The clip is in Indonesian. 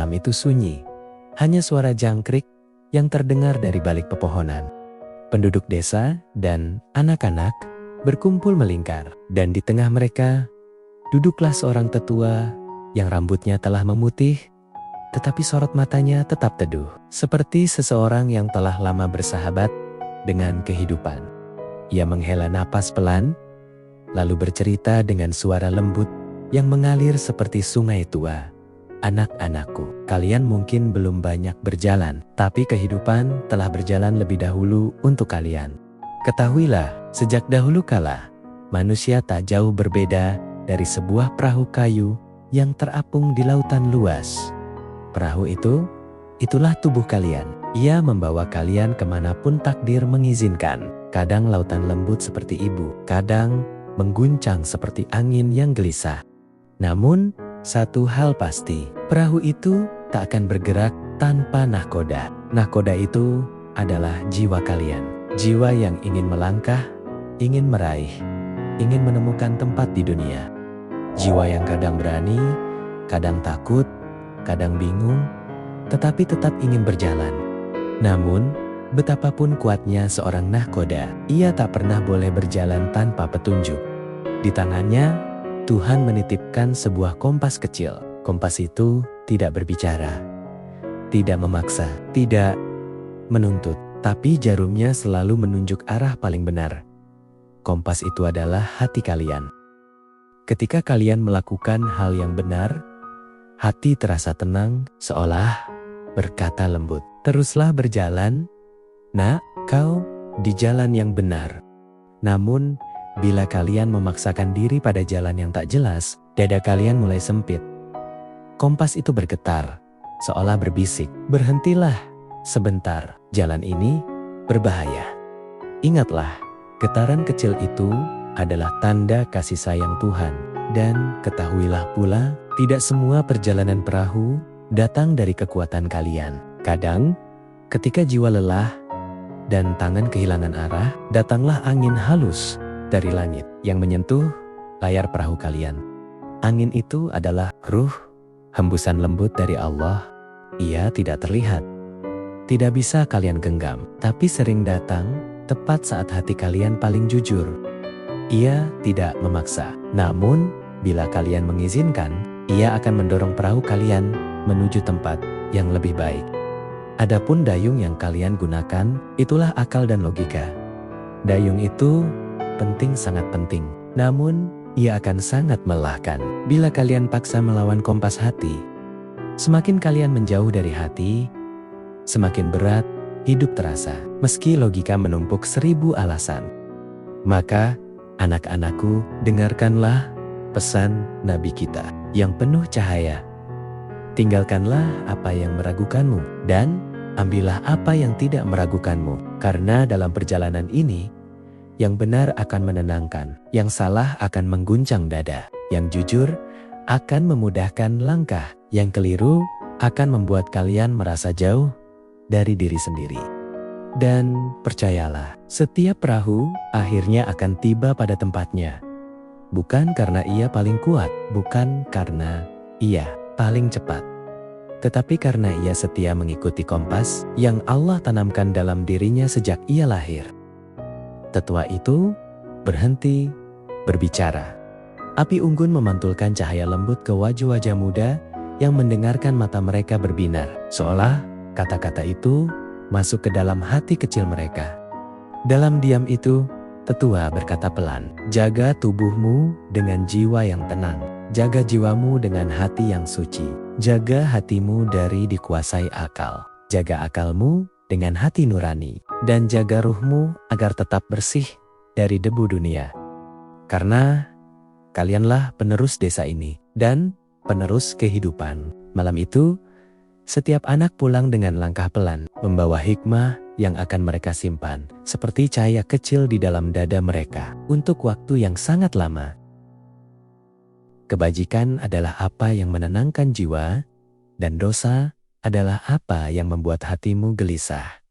malam itu sunyi. Hanya suara jangkrik yang terdengar dari balik pepohonan. Penduduk desa dan anak-anak berkumpul melingkar, dan di tengah mereka duduklah seorang tetua yang rambutnya telah memutih, tetapi sorot matanya tetap teduh, seperti seseorang yang telah lama bersahabat dengan kehidupan. Ia menghela napas pelan, lalu bercerita dengan suara lembut yang mengalir seperti sungai tua. Anak-anakku, kalian mungkin belum banyak berjalan, tapi kehidupan telah berjalan lebih dahulu untuk kalian. Ketahuilah, sejak dahulu kala, manusia tak jauh berbeda dari sebuah perahu kayu yang terapung di lautan luas. Perahu itu, itulah tubuh kalian. Ia membawa kalian kemanapun takdir mengizinkan. Kadang lautan lembut seperti ibu, kadang mengguncang seperti angin yang gelisah. Namun, satu hal pasti, perahu itu tak akan bergerak tanpa nahkoda. Nahkoda itu adalah jiwa kalian. Jiwa yang ingin melangkah, ingin meraih, ingin menemukan tempat di dunia. Jiwa yang kadang berani, kadang takut, kadang bingung, tetapi tetap ingin berjalan. Namun, betapapun kuatnya seorang nahkoda, ia tak pernah boleh berjalan tanpa petunjuk. Di tangannya, Tuhan menitipkan sebuah kompas kecil. Kompas itu tidak berbicara, tidak memaksa, tidak menuntut, tapi jarumnya selalu menunjuk arah paling benar. Kompas itu adalah hati kalian. Ketika kalian melakukan hal yang benar, hati terasa tenang, seolah berkata lembut, "Teruslah berjalan, nak, kau di jalan yang benar." Namun, bila kalian memaksakan diri pada jalan yang tak jelas, dada kalian mulai sempit. Kompas itu bergetar, seolah berbisik, "Berhentilah sebentar, jalan ini berbahaya." Ingatlah, getaran kecil itu adalah tanda kasih sayang Tuhan. Dan ketahuilah pula, tidak semua perjalanan perahu datang dari kekuatan kalian. Kadang, ketika jiwa lelah dan tangan kehilangan arah, datanglah angin halus dari langit yang menyentuh layar perahu kalian. Angin itu adalah ruh, hembusan lembut dari Allah. Ia tidak terlihat, tidak bisa kalian genggam, tapi sering datang tepat saat hati kalian paling jujur. Ia tidak memaksa, namun bila kalian mengizinkan, ia akan mendorong perahu kalian menuju tempat yang lebih baik. Adapun dayung yang kalian gunakan, itulah akal dan logika. Dayung itu penting, sangat penting. Namun, ia akan sangat melelahkan bila kalian paksa melawan kompas hati. Semakin kalian menjauh dari hati, semakin berat hidup terasa, meski logika menumpuk 1000 alasan. Maka, anak-anakku, dengarkanlah pesan Nabi kita yang penuh cahaya. Tinggalkanlah apa yang meragukanmu, dan ambillah apa yang tidak meragukanmu. Karena dalam perjalanan ini, yang benar akan menenangkan, yang salah akan mengguncang dada, yang jujur akan memudahkan langkah, yang keliru akan membuat kalian merasa jauh dari diri sendiri. Dan percayalah, setiap perahu akhirnya akan tiba pada tempatnya. Bukan karena ia paling kuat, bukan karena ia paling cepat, tetapi karena ia setia mengikuti kompas yang Allah tanamkan dalam dirinya sejak ia lahir. Tetua itu berhenti berbicara. Api unggun memantulkan cahaya lembut ke wajah-wajah muda yang mendengarkan, mata mereka berbinar, seolah kata-kata itu masuk ke dalam hati kecil mereka. Dalam diam itu, tetua berkata pelan, "Jaga tubuhmu dengan jiwa yang tenang. Jaga jiwamu dengan hati yang suci. Jaga hatimu dari dikuasai akal. Jaga akalmu dengan hati nurani. Dan jaga ruhmu agar tetap bersih dari debu dunia. Karena kalianlah penerus desa ini dan penerus kehidupan." Malam itu, setiap anak pulang dengan langkah pelan, membawa hikmah yang akan mereka simpan, seperti cahaya kecil di dalam dada mereka, untuk waktu yang sangat lama. Kebajikan adalah apa yang menenangkan jiwa, dan dosa adalah apa yang membuat hatimu gelisah.